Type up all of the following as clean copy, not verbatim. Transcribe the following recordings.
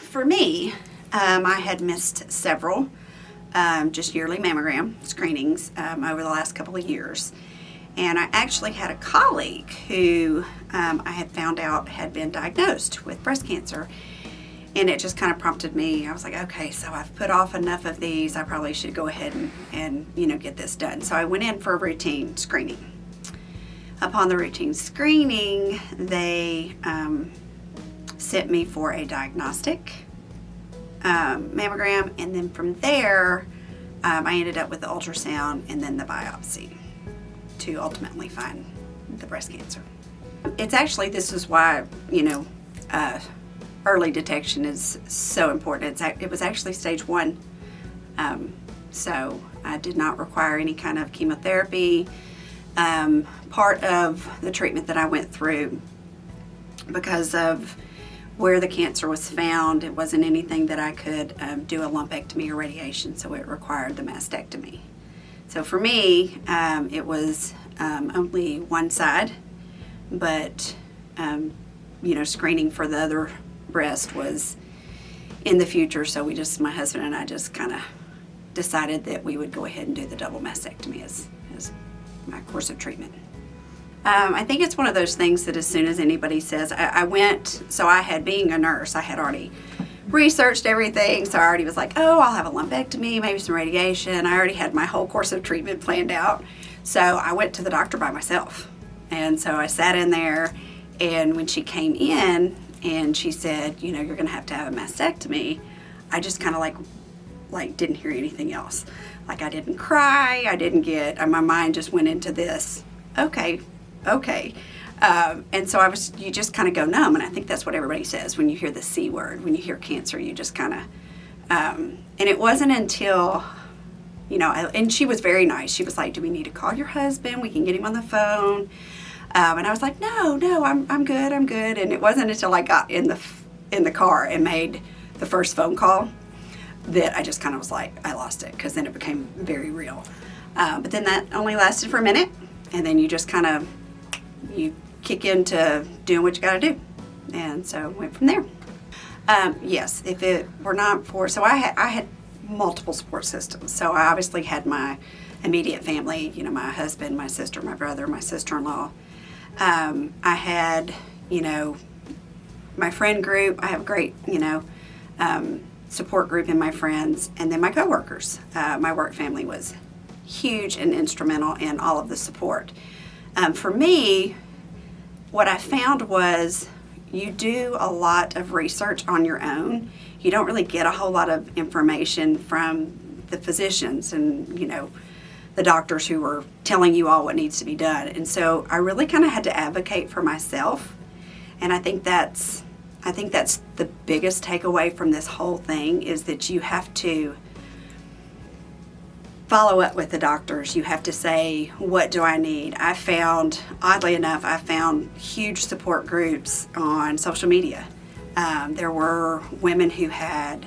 for me, I had missed several just yearly mammogram screenings over the last couple of years. And I actually had a colleague who I had found out had been diagnosed with breast cancer. And it just kind of prompted me. I was like, okay, so I've put off enough of these. I probably should go ahead and get this done. So I went in for a routine screening. Upon the routine screening, they sent me for a diagnostic mammogram. And then from there, I ended up with the ultrasound and then the biopsy to ultimately find the breast cancer. It's actually, this is why, early detection is so important. It was actually stage 1. So I did not require any kind of chemotherapy. Part of the treatment that I went through, because of where the cancer was found, it wasn't anything that I could do a lumpectomy or radiation, so it required the mastectomy. So for me, it was only one side, but screening for the other breast was in the future, so my husband and I just kind of decided that we would go ahead and do the double mastectomy as my course of treatment. I think it's one of those things that as soon as anybody says, being a nurse, I had already researched everything, so I already was like, oh, I'll have a lumpectomy, maybe some radiation. I already had my whole course of treatment planned out. So I went to the doctor by myself. And so I sat in there, and when she came in and she said, you're going to have a mastectomy, I just kind of like didn't hear anything else. Like, I didn't cry, my mind just went into this, okay. And so you just kind of go numb, and I think that's what everybody says when you hear the C word. When you hear cancer, you just kind of, and it wasn't until, and she was very nice. She was like, do we need to call your husband? We can get him on the phone. And I was like, no, I'm good. And it wasn't until I got in the car and made the first phone call that I just kind of was like, I lost it, because then it became very real. But then that only lasted for a minute, and then you just kind of, you kick into doing what you got to do. And so went from there. Yes, if it were not for, so I had multiple support systems. So I obviously had my immediate family, my husband, my sister, my brother, my sister-in-law. I had, my friend group. I have a great, support group in my friends, and then my coworkers. My work family was huge and instrumental in all of the support. For me, what I found was you do a lot of research on your own. You don't really get a whole lot of information from the physicians and, the doctors who are telling you all what needs to be done. And so I really kind of had to advocate for myself. And I think that's the biggest takeaway from this whole thing, is that you have to follow up with the doctors. You have to say, what do I need? Oddly enough, I found huge support groups on social media. There were women who had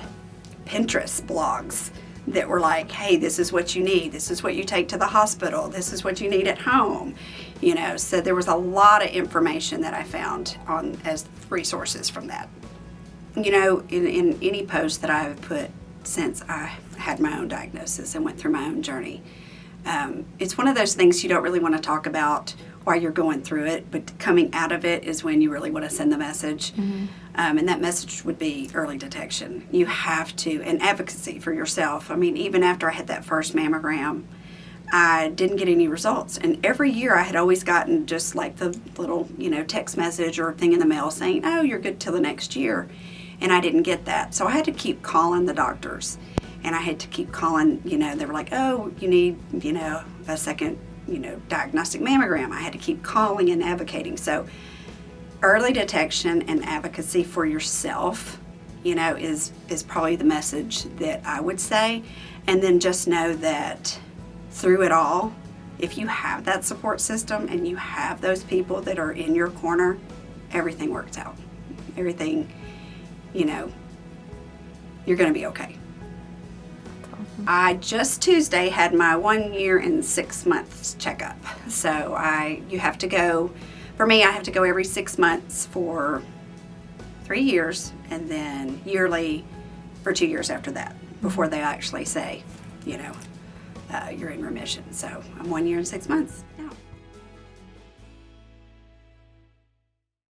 Pinterest blogs that were like, hey, this is what you need. This is what you take to the hospital. This is what you need at home. So there was a lot of information that I found as resources from that. In any post that I've put since I had my own diagnosis and went through my own journey, it's one of those things you don't really want to talk about while you're going through it, but coming out of it is when you really want to send the message. Mm-hmm. And that message would be early detection. You have to, and advocacy for yourself. I mean, even after I had that first mammogram, I didn't get any results. And every year I had always gotten just like the little, text message or thing in the mail saying, oh, you're good till the next year. And I didn't get that. So I had to keep calling the doctors. And I had to keep calling, they were like, oh, you need, a second, diagnostic mammogram. I had to keep calling and advocating. So early detection and advocacy for yourself, is probably the message that I would say. And then just know that through it all, if you have that support system and you have those people that are in your corner, everything works out. Everything, you're going to be okay. I just Tuesday had my 1 year and 6 months checkup. So you have to go, for me, I have to go every 6 months for 3 years, and then yearly for 2 years after that, before they actually say, you're in remission. So I'm 1 year and 6 months.